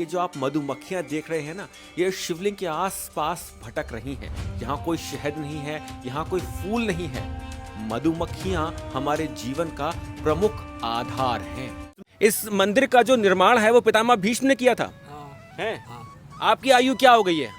ये जो आप मधुमक्खियां देख रहे हैं ना, ये शिवलिंग के आस-पास भटक रही हैं। यहाँ कोई शहद नहीं है, यहाँ कोई फूल नहीं है। मधुमक्खियां हमारे जीवन का प्रमुख आधार हैं। इस मंदिर का जो निर्माण है वो पितामह भीष्म ने किया था। हैं? आपकी आयु क्या हो गई है?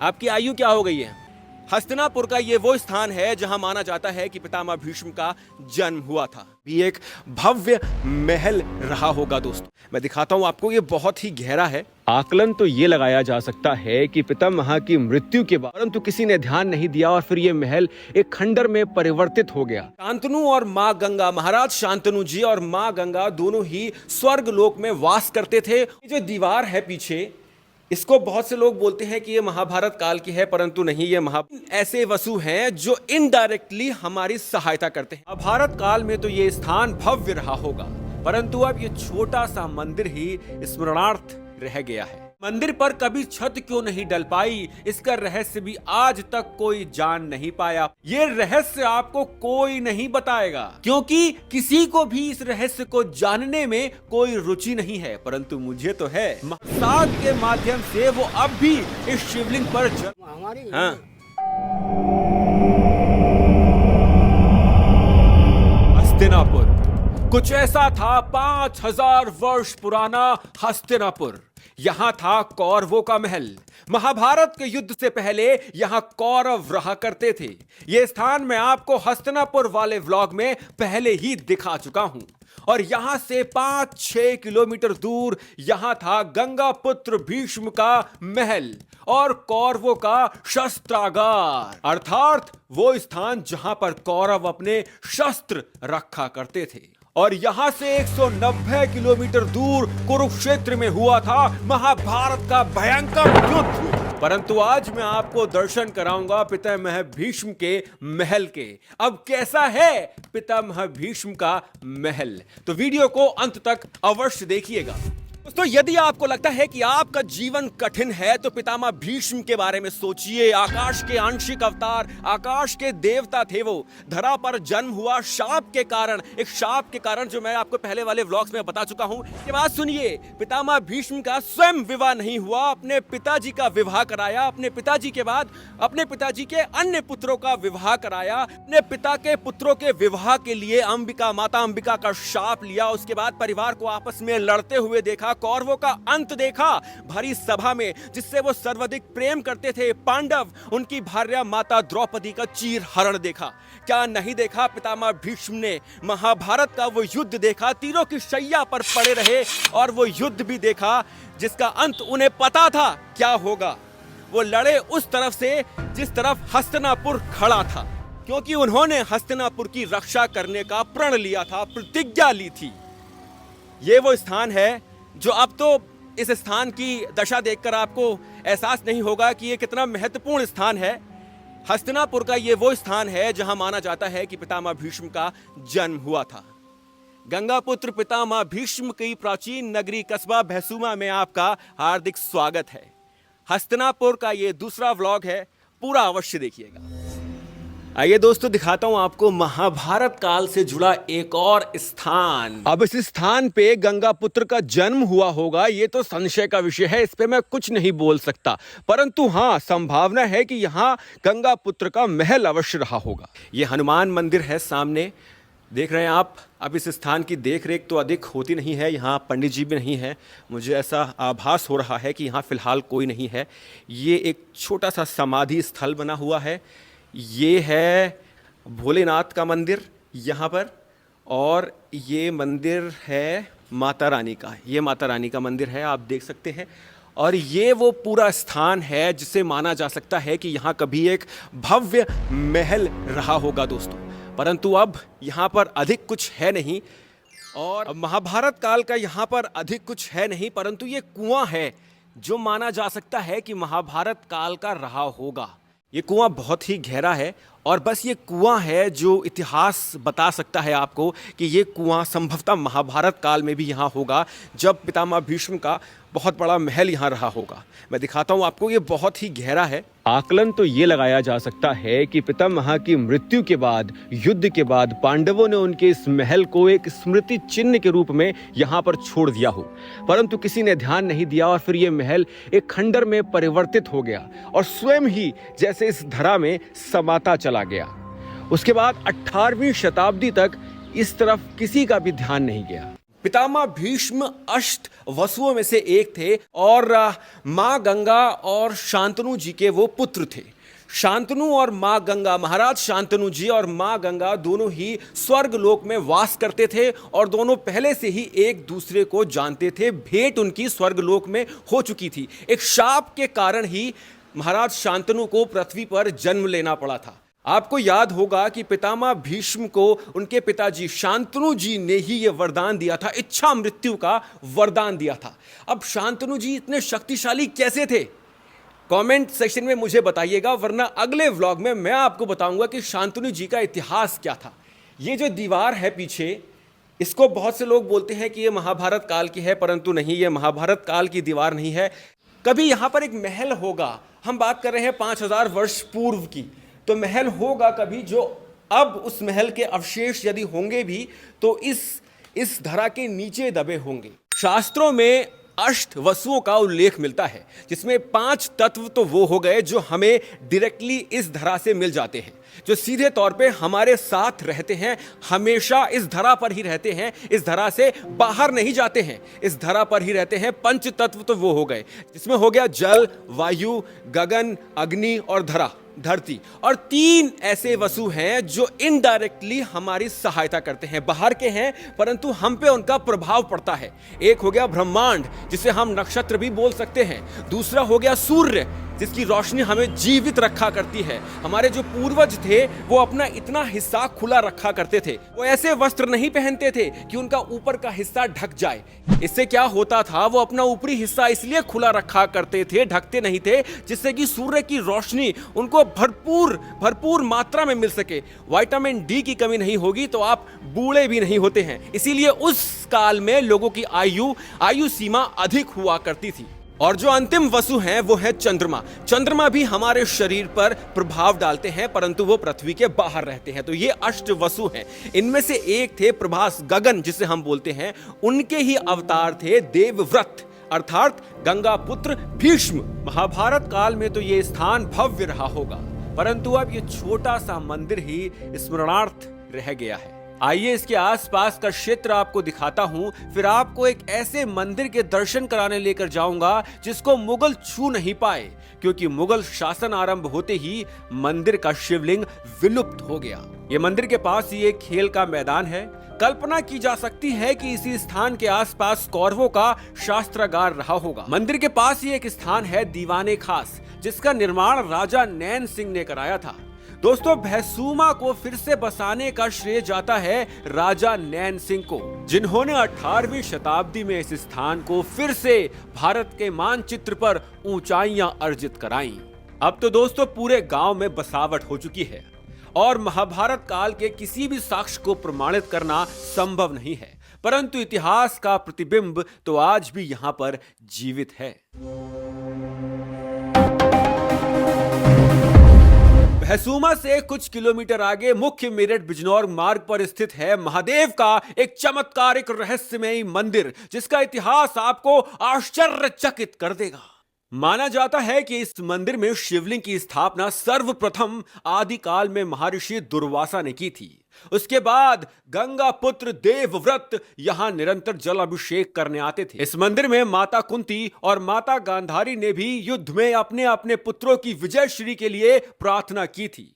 आपकी आयु क्या हो गई है? हस्तिनापुर का ये वो स्थान है जहां माना जाता है कि पितामह भीष्म का जन्म हुआ था। भी एक भव्य महल रहा होगा दोस्तों। मैं दिखाता हूं आपको, ये बहुत ही गहरा है। आकलन तो ये लगाया जा सकता है कि पितामह की मृत्यु के बाद परंतु किसी ने ध्यान नहीं दिया और फिर ये महल एक खंडर में परिवर्तित हो गया। शांतनु और माँ गंगा, महाराज शांतनु जी और माँ गंगा दोनों ही स्वर्ग लोक में वास करते थे। ये जो दीवार है पीछे, इसको बहुत से लोग बोलते हैं कि ये महाभारत काल की है, परंतु नहीं, ये ऐसे वसु हैं जो इनडायरेक्टली हमारी सहायता करते हैं। महाभारत काल में तो ये स्थान भव्य रहा होगा, परंतु अब ये छोटा सा मंदिर ही स्मरणार्थ रह गया है। मंदिर पर कभी छत क्यों नहीं डल पाई, इसका रहस्य भी आज तक कोई जान नहीं पाया। ये रहस्य आपको कोई नहीं बताएगा, क्योंकि किसी को भी इस रहस्य को जानने में कोई रुचि नहीं है, परंतु मुझे तो है। साग के माध्यम से वो अब भी इस शिवलिंग पर हाँ। हस्तिनापुर कुछ ऐसा था। 5000 वर्ष पुराना हस्तिनापुर। यहां था कौरवों का महल। महाभारत के युद्ध से पहले यहां कौरव रहा करते थे। यह स्थान मैं आपको हस्तिनापुर वाले व्लॉग में पहले ही दिखा चुका हूं। और यहां से 5-6 किलोमीटर दूर यहां था गंगा पुत्र भीष्म का महल और कौरवों का शस्त्रागार, अर्थात वो स्थान जहां पर कौरव अपने शस्त्र रखा करते थे। और यहां से 190 किलोमीटर दूर कुरुक्षेत्र में हुआ था महाभारत का भयंकर युद्ध। परंतु आज मैं आपको दर्शन कराऊंगा पितामह भीष्म के महल के। अब कैसा है पितामह भीष्म का महल, तो वीडियो को अंत तक अवश्य देखिएगा। दोस्तों, यदि आपको लगता है कि आपका जीवन कठिन है तो पितामह भीष्म के बारे में सोचिए। आकाश के आंशिक अवतार, आकाश के देवता थे वो। धरा पर जन्म हुआ शाप के कारण, एक शाप के कारण जो मैं आपको पहले वाले व्लॉग्स में बता चुका हूं। ये बात सुनिए, पितामह भीष्म का स्वयं विवाह नहीं हुआ, अपने पिताजी का विवाह कराया। अपने पिताजी के बाद अपने पिताजी के अन्य पुत्रों का विवाह कराया। अपने पिता के पुत्रों के विवाह के लिए अंबिका, माता अंबिका का शाप लिया। उसके बाद परिवार को आपस में लड़ते हुए देखा। कौरवों का अंत देखा भरी सभा में, जिससे वो सर्वाधिक प्रेम करते थे, पांडव। उनकी भार्या माता द्रौपदी का चीर हरण देखा। क्या नहीं देखा पितामह भीष्म ने? महाभारत का वो युद्ध देखा, तीरों की शैया पर पड़े रहे और वो युद्ध भी देखा जिसका अंत उन्हें पता था क्या होगा। वो लड़े उस तरफ से जिस तरफ हस्तिनापुर खड़ा था, क्योंकि उन्होंने हस्तिनापुर की रक्षा करने का प्रण लिया था, प्रतिज्ञा ली थी। ये वो स्थान है जो अब तो इस स्थान की दशा देखकर आपको एहसास नहीं होगा कि ये कितना महत्वपूर्ण स्थान है। हस्तिनापुर का ये वो स्थान है जहां माना जाता है कि पितामह भीष्म का जन्म हुआ था। गंगापुत्र पितामह भीष्म की प्राचीन नगरी कस्बा भैंसुमा में आपका हार्दिक स्वागत है। हस्तिनापुर का ये दूसरा व्लॉग है, पूरा अवश्य देखिएगा। आइए दोस्तों, दिखाता हूं आपको महाभारत काल से जुड़ा एक और स्थान। अब इस स्थान पे गंगा पुत्र का जन्म हुआ होगा, ये तो संशय का विषय है, इस पे मैं कुछ नहीं बोल सकता। परंतु हाँ, संभावना है कि यहाँ गंगा पुत्र का महल अवश्य रहा होगा। ये हनुमान मंदिर है सामने, देख रहे हैं आप। अब इस स्थान की देख रेख तो अधिक होती नहीं है, यहाँ पंडित जी भी नहीं है। मुझे ऐसा आभास हो रहा है कि यहाँ फिलहाल कोई नहीं है। ये एक छोटा सा समाधि स्थल बना हुआ है। ये है भोलेनाथ का मंदिर यहाँ पर, और ये मंदिर है माता रानी का। ये माता रानी का मंदिर है, आप देख सकते हैं। और ये वो पूरा स्थान है जिसे माना जा सकता है कि यहाँ कभी एक भव्य महल रहा होगा दोस्तों। परंतु अब यहाँ पर अधिक कुछ है नहीं, और महाभारत काल का यहाँ पर अधिक कुछ है नहीं, परंतु ये कुआं है जो माना जा सकता है कि महाभारत काल का रहा होगा। ये कुआं बहुत ही गहरा है, और बस ये कुआं है जो इतिहास बता सकता है आपको कि ये कुआं संभवतः महाभारत काल में भी यहाँ होगा, जब पितामह भीष्म का बहुत बड़ा महल यहाँ रहा होगा। मैं दिखाता हूँ आपको, ये बहुत ही गहरा है। आकलन तो ये लगाया जा सकता है कि पितामह की मृत्यु के बाद, युद्ध के बाद पांडवों ने उनके इस महल को एक स्मृति चिन्ह के रूप में यहाँ पर छोड़ दिया हो, परंतु किसी ने ध्यान नहीं दिया और फिर ये महल एक खंडर में परिवर्तित हो गया और स्वयं ही जैसे इस धरा में समाता चला गया। उसके बाद 18वीं शताब्दी तक इस तरफ किसी का भी ध्यान नहीं गया। पितामह भीष्म अष्ट वसुओं में से एक थे और मां गंगा और शांतनु जी के वो पुत्र थे। शांतनु और मां गंगा, महाराज शांतनु जी और मां गंगा दोनों ही स्वर्ग लोक में वास करते थे और दोनों पहले से ही एक दूसरे को जानते थे। भेंट उनकी स्वर्ग लोक में हो चुकी थी। एक शाप के कारण ही महाराज शांतनु को पृथ्वी पर जन्म लेना पड़ा था। आपको याद होगा कि पितामह भीष्म को उनके पिताजी शांतनु जी ने ही यह वरदान दिया था, इच्छा मृत्यु का वरदान दिया था। अब शांतनु जी इतने शक्तिशाली कैसे थे? कमेंट सेक्शन में मुझे बताइएगा, वरना अगले व्लॉग में मैं आपको बताऊंगा कि शांतनु जी का इतिहास क्या था। ये जो दीवार है पीछे, इसको बहुत से लोग बोलते हैं कि यह महाभारत काल की है, परंतु नहीं, यह महाभारत काल की दीवार नहीं है। कभी यहां पर एक महल होगा, हम बात कर रहे हैं 5000 वर्ष पूर्व की, तो महल होगा कभी, जो अब उस महल के अवशेष यदि होंगे भी तो इस धरा के नीचे दबे होंगे। शास्त्रों में अष्ट वसुओं का उल्लेख मिलता है, जिसमें 5 तत्व तो वो हो गए जो हमें डायरेक्टली इस धरा से मिल जाते हैं, जो सीधे तौर पे हमारे साथ रहते हैं, हमेशा इस धरा पर ही रहते हैं, इस धरा से बाहर नहीं जाते हैं, इस धरा पर ही रहते हैं। 5 तत्व तो वो हो गए, जिसमें हो गया जल, वायु, गगन, अग्नि और धरती। और 3 ऐसे वसु हैं जो इनडायरेक्टली हमारी सहायता करते हैं, बाहर के हैं परंतु हम पे उनका प्रभाव पड़ता है। एक हो गया ब्रह्मांड, जिसे हम नक्षत्र भी बोल सकते हैं। दूसरा हो गया सूर्य, जिसकी रोशनी हमें जीवित रखा करती है। हमारे जो पूर्वज थे वो अपना इतना हिस्सा खुला रखा करते थे, वो ऐसे वस्त्र नहीं पहनते थे कि उनका ऊपर का हिस्सा ढक जाए। इससे क्या होता था, वो अपना ऊपरी हिस्सा इसलिए खुला रखा करते थे, ढकते नहीं थे, जिससे कि सूर्य की रोशनी उनको भरपूर मात्रा में मिल सके। विटामिन डी की कमी नहीं होगी तो आप बूढ़े भी नहीं होते हैं। इसीलिए उस काल में लोगों की आयु सीमा अधिक हुआ करती थी। और जो अंतिम वसु हैं वो है चंद्रमा। चंद्रमा भी हमारे शरीर पर प्रभाव डालते हैं, परंतु वो पृथ्वी के बाहर रहते हैं। तो ये अष्ट वसु हैं। इनमें से एक थे प्रभास, गगन जिसे हम बोलते हैं, उनके ही अवतार थे देवव्रत, अर्थात गंगा पुत्र भीष्म। महाभारत काल में तो ये स्थान भव्य रहा होगा, परंतु अब ये छोटा सा मंदिर ही स्मरणार्थ रह गया है। आइए इसके आसपास का क्षेत्र आपको दिखाता हूं, फिर आपको एक ऐसे मंदिर के दर्शन कराने लेकर जाऊंगा जिसको मुगल छू नहीं पाए, क्योंकि मुगल शासन आरंभ होते ही मंदिर का शिवलिंग विलुप्त हो गया। ये मंदिर के पास ही एक खेल का मैदान है। कल्पना की जा सकती है कि इसी स्थान के आसपास कौरवों का शास्त्रागार रहा होगा। मंदिर के पास ही एक स्थान है दीवाने खास, जिसका निर्माण राजा नैन सिंह ने कराया था। दोस्तों, भैसूमा को फिर से बसाने का श्रेय जाता है राजा नैन सिंह को, जिन्होंने 18वीं शताब्दी में इस स्थान को फिर से भारत के मानचित्र पर ऊंचाइयां अर्जित कराईं। अब तो दोस्तों पूरे गांव में बसावट हो चुकी है और महाभारत काल के किसी भी साक्ष्य को प्रमाणित करना संभव नहीं है, परंतु इतिहास का प्रतिबिंब तो आज भी यहां पर जीवित है। भैसूमा से कुछ किलोमीटर आगे मुख्य मेरठ बिजनौर मार्ग पर स्थित है महादेव का एक चमत्कारिक रहस्यमयी मंदिर, जिसका इतिहास आपको आश्चर्यचकित कर देगा। माना जाता है कि इस मंदिर में शिवलिंग की स्थापना सर्वप्रथम आदिकाल में महर्षि दुर्वासा ने की थी। उसके बाद गंगा पुत्र देवव्रत यहां निरंतर जल अभिषेक करने आते थे। इस मंदिर में माता कुंती और माता गांधारी ने भी युद्ध में अपने अपने पुत्रों की विजय श्री के लिए प्रार्थना की थी।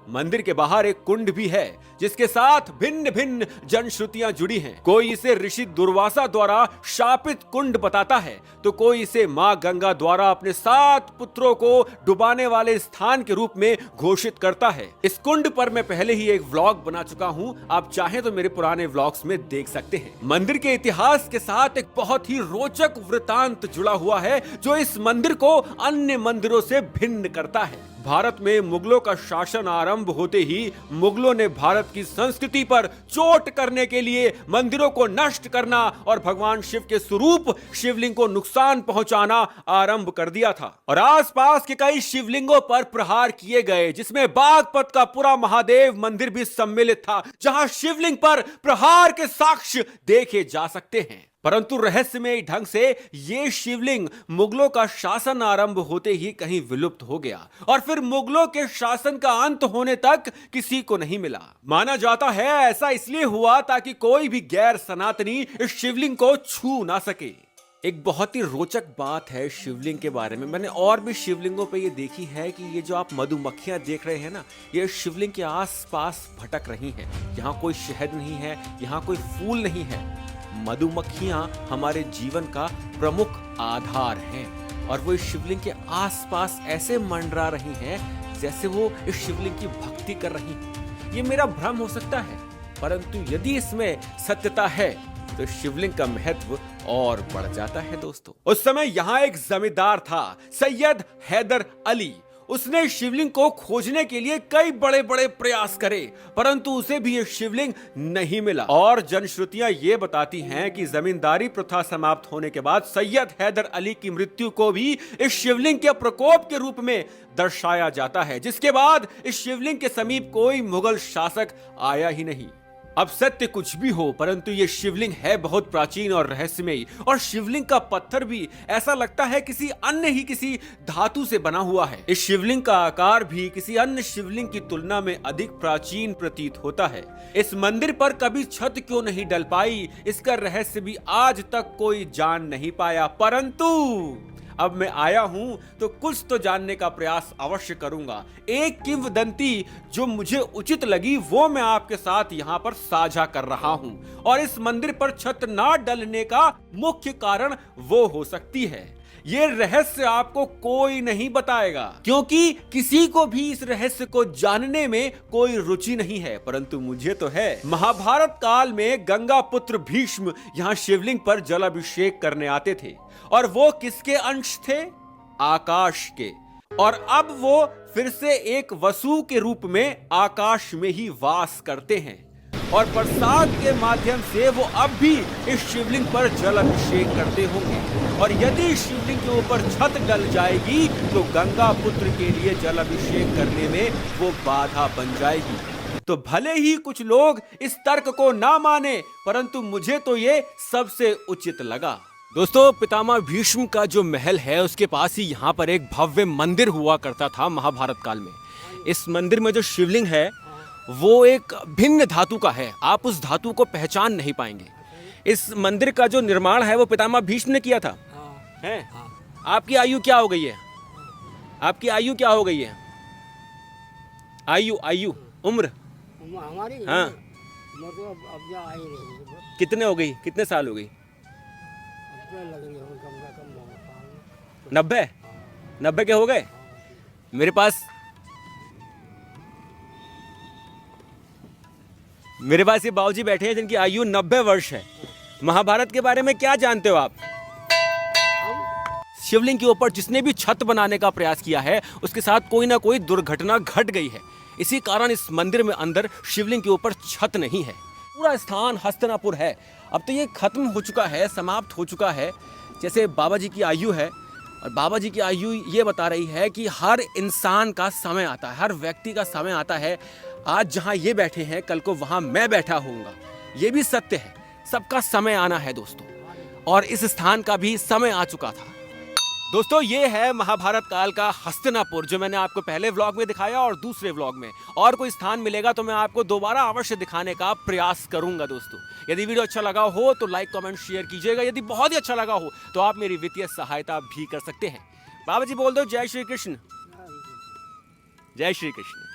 मंदिर के बाहर एक कुंड भी है, जिसके साथ भिन्न भिन्न जनश्रुतियां जुड़ी हैं। कोई इसे ऋषि दुर्वासा द्वारा शापित कुंड बताता है, तो कोई इसे मां गंगा द्वारा अपने 7 पुत्रों को डुबाने वाले स्थान के रूप में घोषित करता है। इस कुंड पर मैं पहले ही एक व्लॉग बना चुका हूं, आप चाहें तो मेरे पुराने व्लॉग्स में देख सकते हैं। मंदिर के इतिहास के साथ एक बहुत ही रोचक वृतांत जुड़ा हुआ है, जो इस मंदिर को अन्य मंदिरों से भिन्न करता है। भारत में मुगलों का शासन आरंभ होते ही मुगलों ने भारत की संस्कृति पर चोट करने के लिए मंदिरों को नष्ट करना और भगवान शिव के स्वरूप शिवलिंग को नुकसान पहुंचाना आरंभ कर दिया था और आसपास के कई शिवलिंगों पर प्रहार किए गए, जिसमें बागपत का पूरा महादेव मंदिर भी सम्मिलित था, जहां शिवलिंग पर प्रहार के साक्ष्य देखे जा सकते हैं। परंतु रहस्यमय ढंग से यह शिवलिंग मुगलों का शासन आरंभ होते ही कहीं विलुप्त हो गया और फिर मुगलों के शासन का अंत होने तक किसी को नहीं मिला। माना जाता है ऐसा इसलिए हुआ ताकि कोई भी गैर सनातनी इस शिवलिंग को छू ना सके। एक बहुत ही रोचक बात है शिवलिंग के बारे में, मैंने और भी शिवलिंगों पे ये देखी है कि ये जो आप मधुमक्खियां देख रहे हैं ना, ये शिवलिंग के आसपास भटक रही हैं। यहाँ कोई शहद नहीं है, यहाँ कोई फूल नहीं है। मधुमक्खियां हमारे जीवन का प्रमुख आधार हैं और वो इस शिवलिंग के आसपास ऐसे मंडरा रही हैं जैसे वो इस शिवलिंग की भक्ति कर रही हैं। ये मेरा भ्रम हो सकता है, परंतु यदि इसमें सत्यता है तो शिवलिंग का महत्व और बढ़ जाता है दोस्तों। उस समय यहाँ एक जमींदार था, सैयद हैदर अली। उसने शिवलिंग को खोजने के लिए कई बड़े बड़े प्रयास करे, परंतु उसे भी यह शिवलिंग नहीं मिला। और जनश्रुतियां ये बताती हैं कि जमींदारी प्रथा समाप्त होने के बाद सैयद हैदर अली की मृत्यु को भी इस शिवलिंग के प्रकोप के रूप में दर्शाया जाता है, जिसके बाद इस शिवलिंग के समीप कोई मुगल शासक आया ही नहीं। अब सत्य कुछ भी हो, परंतु ये शिवलिंग है बहुत प्राचीन और रहस्यमयी, और शिवलिंग का पत्थर भी ऐसा लगता है किसी धातु से बना हुआ है। इस शिवलिंग का आकार भी किसी अन्य शिवलिंग की तुलना में अधिक प्राचीन प्रतीत होता है। इस मंदिर पर कभी छत क्यों नहीं डल पाई, इसका रहस्य भी आज तक कोई जान नहीं पाया, परंतु अब मैं आया हूं तो कुछ तो जानने का प्रयास अवश्य करूंगा। एक किंवदंती जो मुझे उचित लगी वो मैं आपके साथ यहां पर साझा कर रहा हूं, और इस मंदिर पर छत ना डलने का मुख्य कारण वो हो सकती है। ये रहस्य आपको कोई नहीं बताएगा, क्योंकि किसी को भी इस रहस्य को जानने में कोई रुचि नहीं है, परंतु मुझे तो है। महाभारत काल में गंगा पुत्र भीष्म यहाँ शिवलिंग पर जल अभिषेक करने आते थे, और वो किसके अंश थे? आकाश के। और अब वो फिर से एक वसु के रूप में आकाश में ही वास करते हैं, और प्रसाद के माध्यम से वो अब भी इस शिवलिंग पर जल अभिषेक करते होंगे। और यदि शिवलिंग के ऊपर छत डल जाएगी तो गंगा पुत्र के लिए जल अभिषेक करने में वो बाधा बन जाएगी। तो भले ही कुछ लोग इस तर्क को ना माने, परंतु मुझे तो ये सबसे उचित लगा। दोस्तों, पितामह भीष्म का जो महल है उसके पास ही यहाँ पर एक भव्य मंदिर हुआ करता था महाभारत काल में। इस मंदिर में जो शिवलिंग है वो एक भिन्न धातु का है, आप उस धातु को पहचान नहीं पाएंगे। इस मंदिर का जो निर्माण है वो पितामह भीष्म ने किया था। हैं? आपकी आयु क्या हो गई है? आपकी आयु क्या हो गई है? आयु उम्र हमारी? हाँ, मतलब अब जा आई रही। कितने हो गई? कितने साल हो गई? लग रही है कम से कम 90 के हो गए? मेरे पास ये बाबूजी बैठे हैं जिनकी आयु 90 वर्ष है। महाभारत के बारे में क्या जानते हो आप? शिवलिंग के ऊपर जिसने भी छत बनाने का प्रयास किया है उसके साथ कोई ना कोई दुर्घटना घट गई है। इसी कारण इस मंदिर में अंदर शिवलिंग के ऊपर छत नहीं है। पूरा स्थान हस्तिनापुर है। अब तो ये खत्म हो चुका है, समाप्त हो चुका है। जैसे बाबा जी की आयु है, और बाबा जी की आयु ये बता रही है कि हर इंसान का समय आता है, हर व्यक्ति का समय आता है। आज जहां ये बैठे हैं कल को वहां मैं बैठा होऊंगा, ये भी सत्य है। सबका समय आना है दोस्तों, और इस स्थान का भी समय आ चुका था। दोस्तों, ये है महाभारत काल का हस्तिनापुर, जो मैंने आपको पहले व्लॉग में दिखाया, और दूसरे व्लॉग में और कोई स्थान मिलेगा तो मैं आपको दोबारा अवश्य दिखाने का प्रयास करूंगा। दोस्तों, यदि वीडियो अच्छा लगा हो तो लाइक कमेंट शेयर कीजिएगा। यदि बहुत ही अच्छा लगा हो तो आप मेरी वित्तीय सहायता भी कर सकते हैं। बाबा जी बोल दो जय श्री कृष्ण। जय श्री कृष्ण।